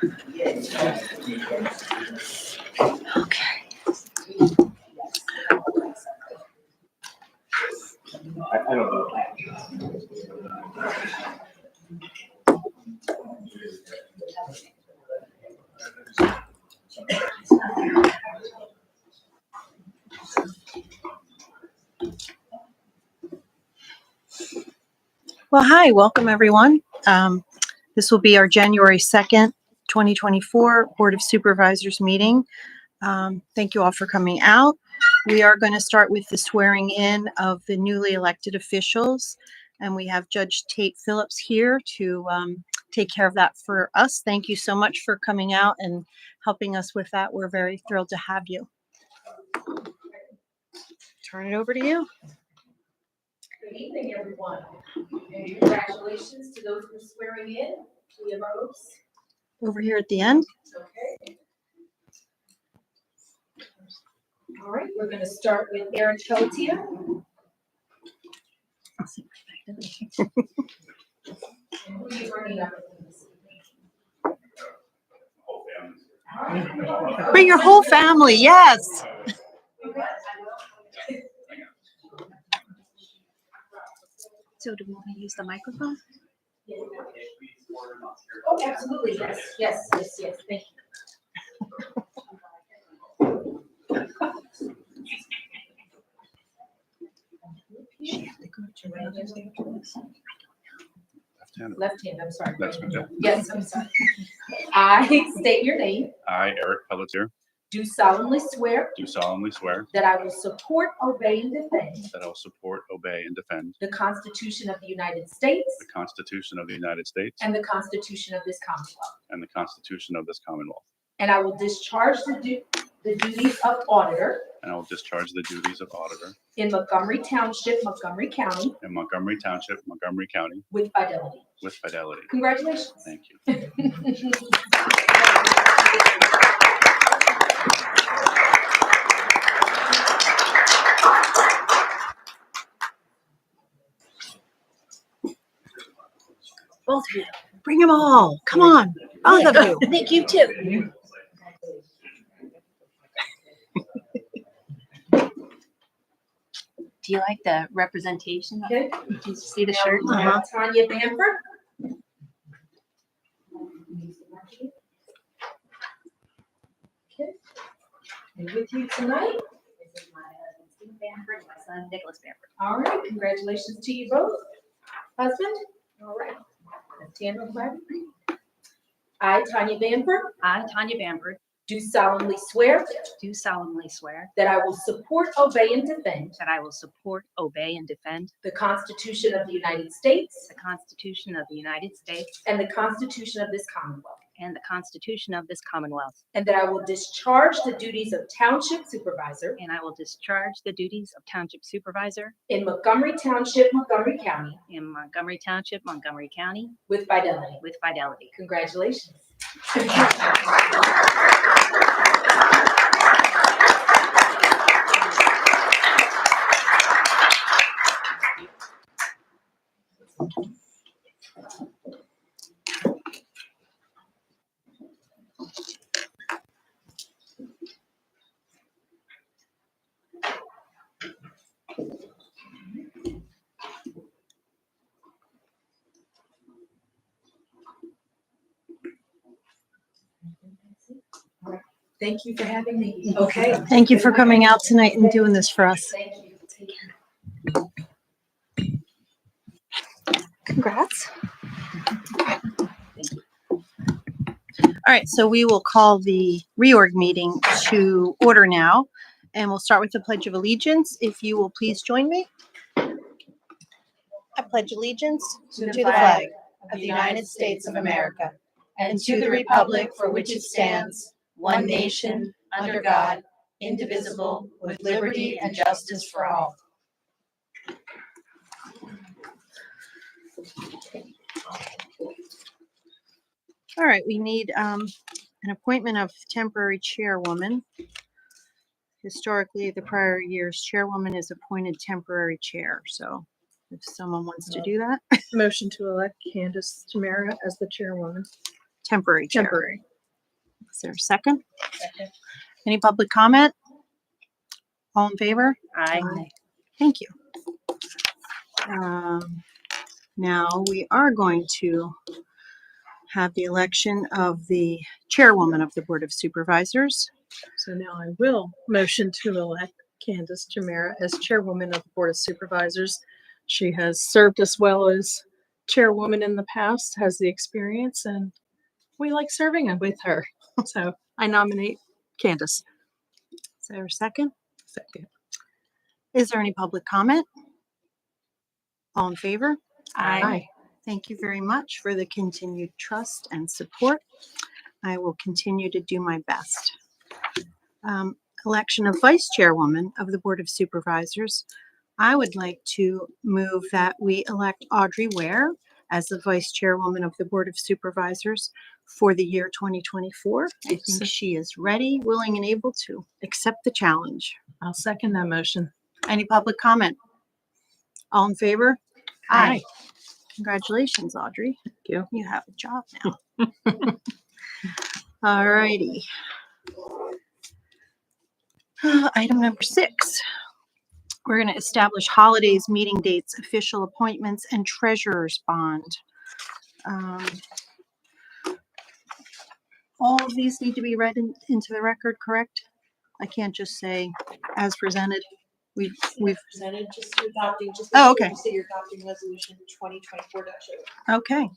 Okay. I don't know. Well, hi, welcome everyone. This will be our January 2nd, 2024 Board of Supervisors meeting. Thank you all for coming out. We are going to start with the swearing in of the newly elected officials, and we have Judge Tate Phillips here to take care of that for us. Thank you so much for coming out and helping us with that. We're very thrilled to have you. Turn it over to you. Good evening, everyone, and congratulations to those who are swearing in. We have our oaths. Over here at the end. Okay. All right, we're going to start with Aaron Chotia. And who are you bringing up? Bring your whole family, yes. So do we want to use the microphone? Oh, absolutely, yes, yes, yes, yes, thank you. Left hand, I'm sorry. That's okay. Yes, I'm sorry. I state your name. I, Eric Pelletier, Do solemnly swear do solemnly swear that I will support, obey, and defend that I will support, obey, and defend the Constitution of the United States the Constitution of the United States and the Constitution of this Commonwealth. and the Constitution of this Commonwealth. And I will discharge the duties of auditor And I will discharge the duties of auditor in Montgomery Township, Montgomery County, in Montgomery Township, Montgomery County, with fidelity. with fidelity. Congratulations. Thank you. Both of you. Bring them all. Come on. Both of you. Thank you too. Do you like the representation? Okay. Did you see the shirt? Now, Tanya Bamford. Okay. And with you tonight. This is my husband, Steve Bamford, my son, Nicholas Bamford. All right, congratulations to you both. Husband? All right. Stand on the Bible. I, Tanya Bamford, I, Tanya Bamford, do solemnly swear do solemnly swear that I will support, obey, and defend that I will support, obey, and defend the Constitution of the United States the Constitution of the United States and the Constitution of this Commonwealth, and the Constitution of this Commonwealth, and that I will discharge the duties of Township Supervisor and I will discharge the duties of Township Supervisor in Montgomery Township, Montgomery County, in Montgomery Township, Montgomery County, with fidelity. with fidelity. Congratulations. Thank you for having me. Okay. Thank you for coming out tonight and doing this for us. Thank you. Take care. Congrats. All right, so we will call the reorg meeting to order now, and we'll start with the Pledge of Allegiance. If you will please join me. I pledge allegiance to the flag of the United States of America and to the republic for which it stands, one nation, under God, indivisible, with liberty and justice for all. All right, we need an appointment of temporary chairwoman. Historically, the prior year's chairwoman is appointed temporary chair, so if someone wants to do that. Motion to elect Candace Tamara as the chairwoman. Temporary chair. Temporary. Is there a second? Any public comment? All in favor? Aye. Thank you. Now we are going to have the election of the chairwoman of the Board of Supervisors. So now I will motion to elect Candace Jamera as chairwoman of the Board of Supervisors. She has served us well as chairwoman in the past, has the experience, and we like serving with her. So I nominate Candace. Is there a second? Second. Is there any public comment? All in favor? Aye. Thank you very much for the continued trust and support. I will continue to do my best. Election of vice chairwoman of the Board of Supervisors. I would like to move that we elect Audrey Ware as the vice chairwoman of the Board of Supervisors for the year 2024. I think she is ready, willing, and able to accept the challenge. I'll second that motion. Any public comment? All in favor? Aye. Congratulations, Audrey. Thank you. You have a job now. All righty. Item number 6. We're going to establish holidays, meeting dates, official appointments, and treasurer's bond. All of these need to be read into the record, correct? I can't just say as presented. We've Presented, just adopting, just. Oh, okay. So you're adopting resolution 2024-0. Okay.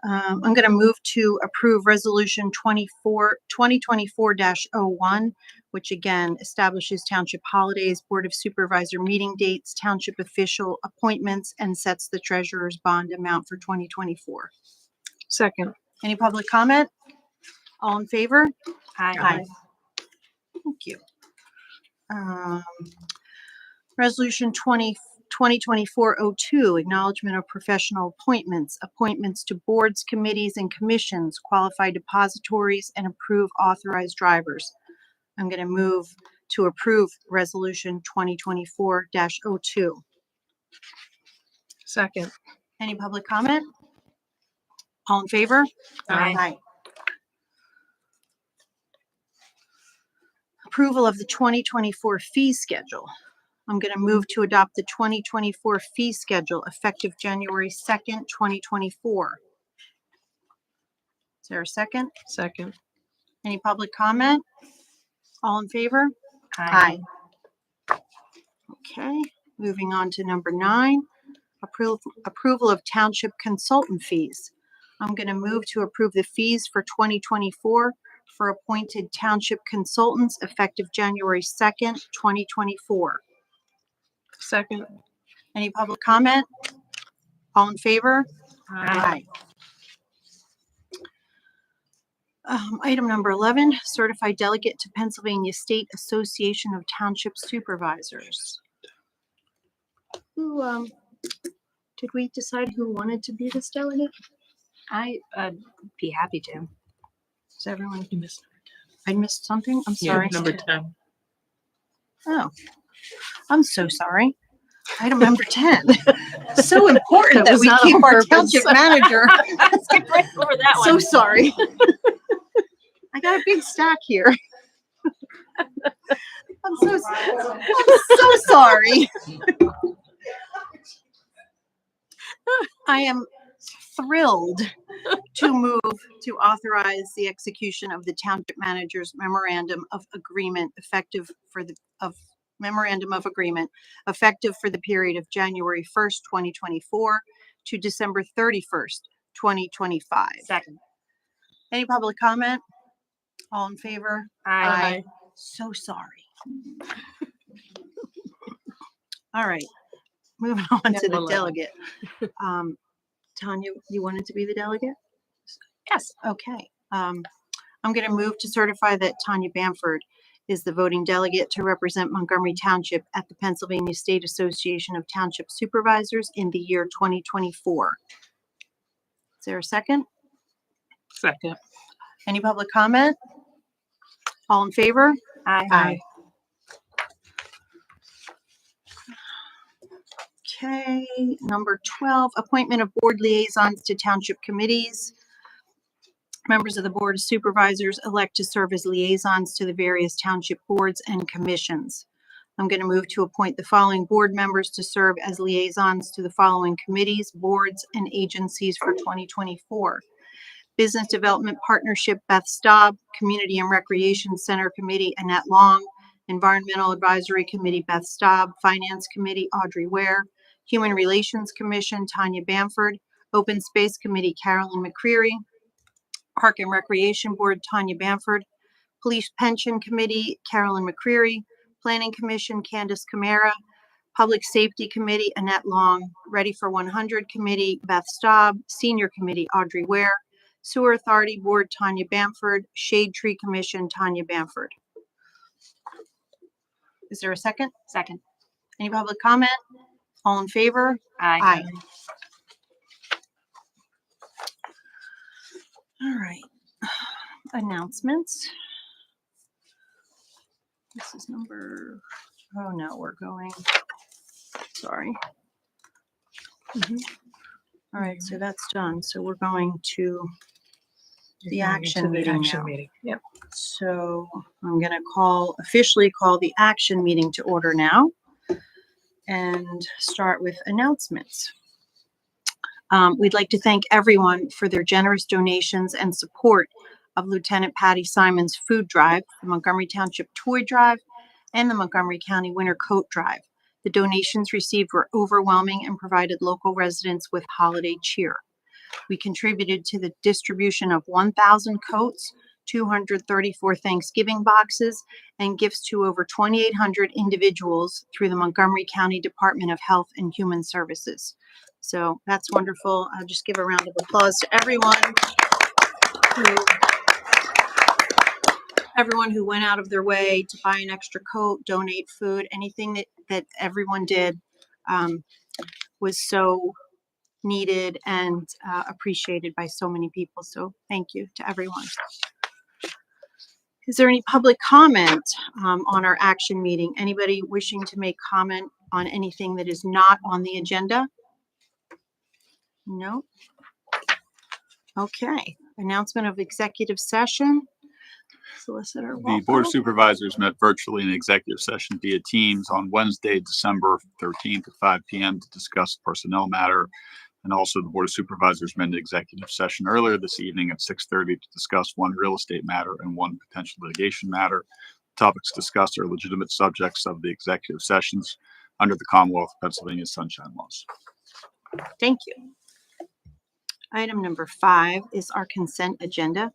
I'm going to move to approve resolution 2024-01, which again establishes township holidays, Board of Supervisor meeting dates, township official appointments, and sets the treasurer's bond amount for 2024. Second. Any public comment? All in favor? Aye. Thank you. Resolution 2024-02, acknowledgement of professional appointments, appointments to boards, committees, and commissions, qualified depositories, and approved authorized drivers. I'm going to move to approve resolution 2024-02. Second. Any public comment? All in favor? Aye. Approval of the 2024 fee schedule. I'm going to move to adopt the 2024 fee schedule effective January 2nd, 2024. Is there a second? Second. Any public comment? All in favor? Aye. Okay, moving on to number 9, approval of township consultant fees. I'm going to move to approve the fees for 2024 for appointed township consultants effective January 2nd, 2024. Second. Any public comment? All in favor? Aye. Item number 11, certified delegate to Pennsylvania State Association of Township Supervisors. Who, did we decide who wanted to be this delegate? I'd be happy to. Is everyone, You missed. I missed something? I'm Yeah, sorry. number 10. Oh, I'm so sorry. Item number 10. So important That that was we not keep on our purpose. township manager. Right over that So sorry. I got a big stack here. I'm so sorry. I am thrilled to move to authorize the execution of the township manager's memorandum of agreement effective for the period of January 1st, 2024 to December 31st, 2025. Second. Any public comment? All in favor? Aye. So sorry. All right, moving on to the Number 11. delegate. Tanya, you wanted to be the delegate? Yes. Okay. I'm going to move to certify that Tanya Bamford is the voting delegate to represent Montgomery Township at the Pennsylvania State Association of Township Supervisors in the year 2024. Is there a second? Second. Any public comment? All in favor? Aye. Okay, number 12, appointment of board liaisons to township committees. Members of the Board of Supervisors elect to serve as liaisons to the various township boards and commissions. I'm going to move to appoint the following board members to serve as liaisons to the following committees, boards, and agencies for 2024. Business Development Partnership, Beth Staub. Community and Recreation Center Committee, Annette Long. Environmental Advisory Committee, Beth Staub. Finance Committee, Audrey Ware. Human Relations Commission, Tanya Bamford. Open Space Committee, Carolyn McCreary. Park and Recreation Board, Tanya Bamford. Police Pension Committee, Carolyn McCreary. Planning Commission, Candace Camara. Public Safety Committee, Annette Long. Ready for 100 Committee, Beth Staub. Senior Committee, Audrey Ware. Sewer Authority Board, Tanya Bamford. Shade Tree Commission, Tanya Bamford. Is there a second? Second. Any public comment? All in favor? Aye. All right. Announcements. This is number, oh no, we're going, sorry. All right, so that's done. So we're going to the action meeting now. Yep. So I'm going to officially call the action meeting to order now and start with announcements. We'd like to thank everyone for their generous donations and support of Lieutenant Patty Simon's food drive, the Montgomery Township Toy Drive, and the Montgomery County Winter Coat Drive. The donations received were overwhelming and provided local residents with holiday cheer. We contributed to the distribution of 1,000 coats, 234 Thanksgiving boxes, and gifts to over 2,800 individuals through the Montgomery County Department of Health and Human Services. So that's wonderful. I'll just give a round of applause to everyone who went out of their way to buy an extra coat, donate food, anything that everyone did was so needed and appreciated by so many people. So thank you to everyone. Is there any public comment on our action meeting? Anybody wishing to make comment on anything that is not on the agenda? No? Okay. Announcement of executive session. Solicitor The Board of Supervisors met virtually in executive session via Teams on Wednesday, December 13th at 5 p.m. to discuss personnel matter. And also the Board of Supervisors met an executive session earlier this evening at 6:30 to discuss one real estate matter and one potential litigation matter. Topics discussed are legitimate subjects of the executive sessions under the Commonwealth of Pennsylvania Sunshine Laws. Thank you. Item number 5 is our consent agenda.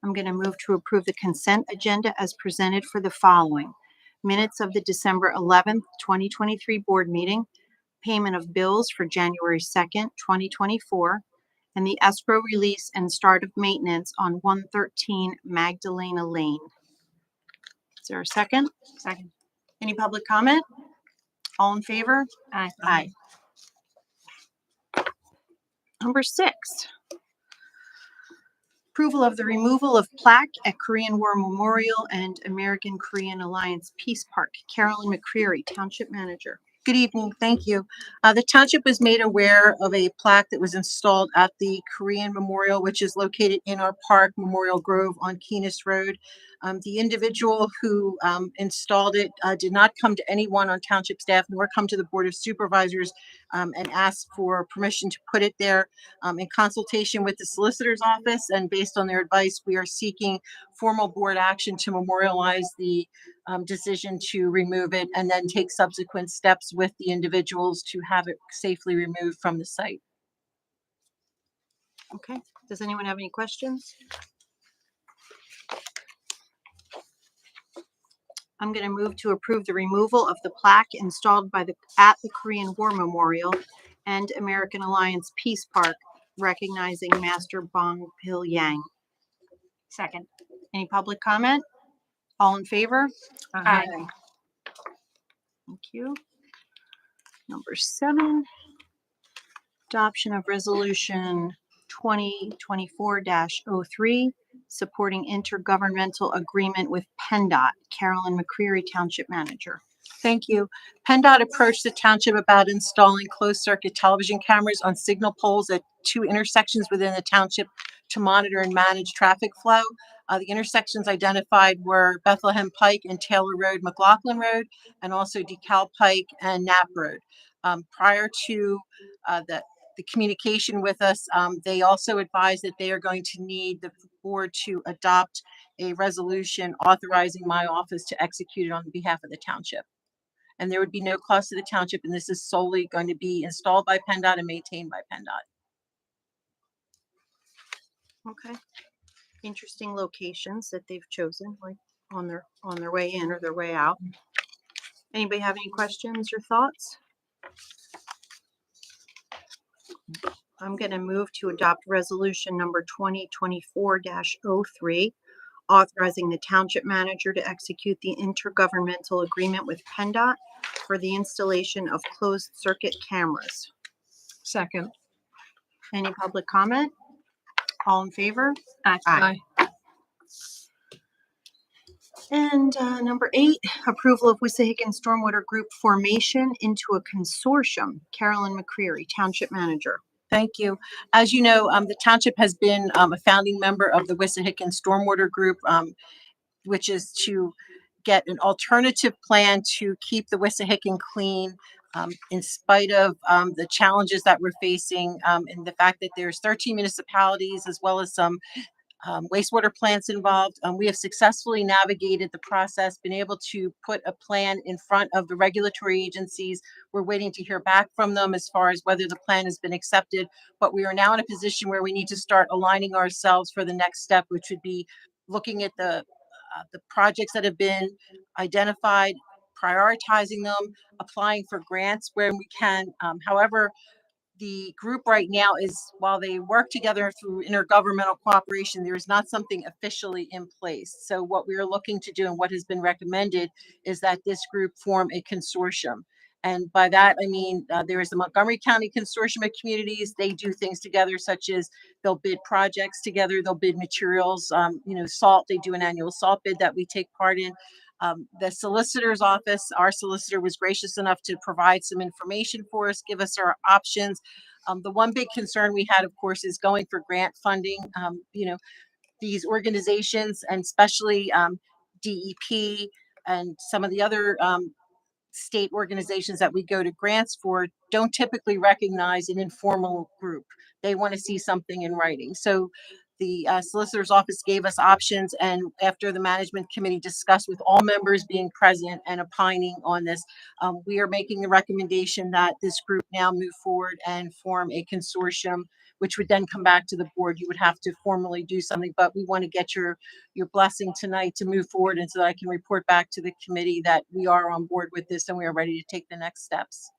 I'm going to move to approve the consent agenda as presented for the following: minutes of the December 11th, 2023 board meeting, payment of bills for January 2nd, 2024, and the escrow release and start of maintenance on 113 Magdalena Lane. Is there a second? Second. Any public comment? All in favor? Aye. Aye. Number 6. Approval of the removal of plaque at Korean War Memorial and American Korean Alliance Peace Park. Carolyn McCreary, Township Manager. Good evening, thank you. The township was made aware of a plaque that was installed at the Korean Memorial, which is located in our park, Memorial Grove on Keenest Road. The individual who installed it did not come to anyone on township staff nor come to the Board of Supervisors and ask for permission to put it there. In consultation with the solicitor's office and based on their advice, we are seeking formal board action to memorialize the decision to remove it and then take subsequent steps with the individuals to have it safely removed from the site. Okay. Does anyone have any questions? I'm going to move to approve the removal of the plaque installed at the Korean War Memorial and American Alliance Peace Park, recognizing Master Bong Pil Yang. Second. Any public comment? All in favor? Aye. Thank you. Number 7, adoption of resolution 2024-03, supporting intergovernmental agreement with PennDOT. Carolyn McCreary, Township Manager. Thank you. PennDOT approached the township about installing closed-circuit television cameras on signal poles at 2 intersections within the township to monitor and manage traffic flow. The intersections identified were Bethlehem Pike and Taylor Road, McLaughlin Road, and also DeKalb Pike and Knapp Road. Prior to the communication with us, they also advised that they are going to need the board to adopt a resolution authorizing my office to execute it on behalf of the township. And there would be no cost to the township, and this is solely going to be installed by PennDOT and maintained by PennDOT. Okay. Interesting locations that they've chosen, like on their way in or their way out. Anybody have any questions or thoughts? I'm going to move to adopt resolution number 2024-03, authorizing the township manager to execute the intergovernmental agreement with PennDOT for the installation of closed circuit cameras. Second. Any public comment? All in favor? Aye. And number 8, approval of Wissahickon Stormwater Group formation into a consortium. Carolyn McCreary, Township Manager. Thank you. As you know, the township has been a founding member of the Wissahickon Stormwater Group, which is to get an alternative plan to keep the Wissahickon clean, in spite of the challenges that we're facing, and the fact that there's 13 municipalities as well as some wastewater plants involved. We have successfully navigated the process, been able to put a plan in front of the regulatory agencies. We're waiting to hear back from them as far as whether the plan has been accepted, but we are now in a position where we need to start aligning ourselves for the next step, which would be looking at the projects that have been identified, prioritizing them, applying for grants where we can. However, the group right now is, while they work together through intergovernmental cooperation, there is not something officially in place. So what we are looking to do and what has been recommended is that this group form a consortium. And by that, I mean, there is the Montgomery County Consortium of Communities. They do things together, such as they'll bid projects together, they'll bid materials, salt, they do an annual salt bid that we take part in. The solicitor's office, our solicitor was gracious enough to provide some information for us, give us our options. The one big concern we had, of course, is going for grant funding. These organizations, and especially DEP and some of the other state organizations that we go to grants for, don't typically recognize an informal group. They want to see something in writing. So the solicitor's office gave us options, and after the management committee discussed with all members being present and opining on this, we are making the recommendation that this group now move forward and form a consortium, which would then come back to the board. You would have to formally do something, but we want to get your blessing tonight to move forward, and so that I can report back to the committee that we are on board with this and we are ready to take the next steps.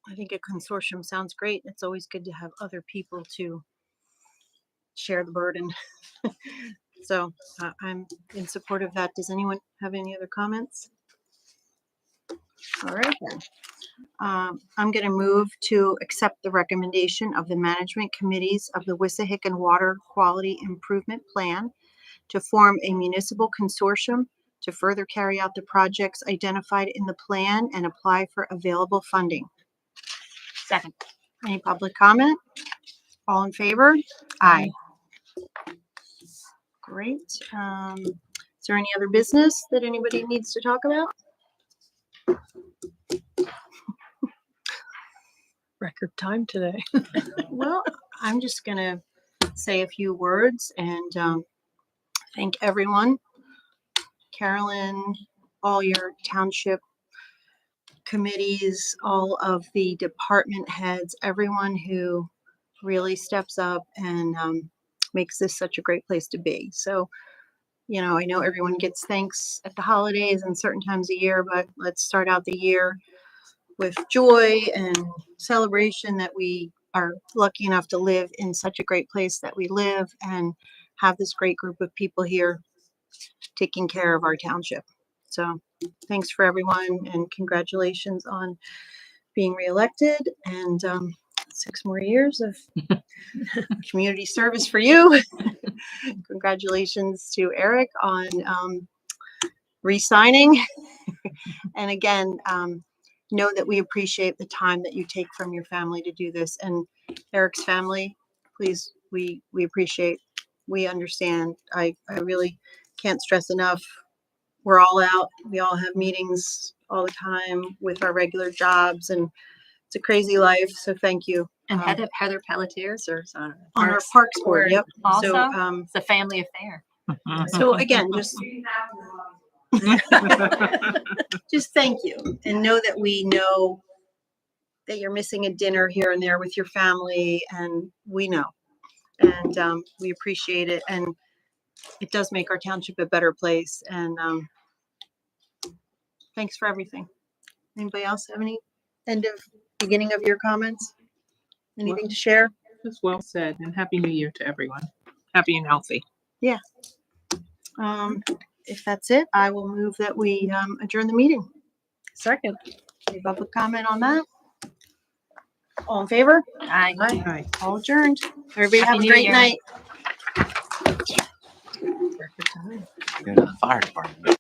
I think a consortium sounds great. It's always good to have other people to share the burden. So I'm in support of that. Does anyone have any other comments? All right then. I'm going to move to accept the recommendation of the management committees of the Wissahickon Water Quality Improvement Plan to form a municipal consortium to further carry out the projects identified in the plan and apply for available funding. Second. Any public comment? All in favor? Aye. Great. Is there any other business that anybody needs to talk about? Record time today. Well, I'm just gonna say a few words and thank everyone. Carolyn, all your township committees, all of the department heads, everyone who really steps up and makes this such a great place to be. So, I know everyone gets thanks at the holidays and certain times a year, but let's start out the year with joy and celebration that we are lucky enough to live in such a great place that we live and have this great group of people here taking care of our township. So thanks for everyone and congratulations on being reelected and 6 more years of community service for you. Congratulations to Eric on re-signing. And again, know that we appreciate the time that you take from your family to do this. And Eric's family, please we appreciate, we understand. I really can't stress enough. We're all out. We all have meetings all the time with our regular jobs, and it's a crazy life. So thank you. And Um, Heather Pelletier serves on on our Parks Board, yep. Also, So, it's a family affair. so again, just thank you, and know that we know that you're missing a dinner here and there with your family, and we know, and we appreciate it, and it does make our township a better place. And thanks for everything. Anybody else have any beginning of your comments? Anything to share? That's well said, and Happy New Year to everyone. Happy and healthy. If that's it, I will move that we adjourn the meeting. Second. Any public comment on that? All in favor? Aye. Aye. All adjourned. Everybody have Happy a New great Year. night. Go to the fire department.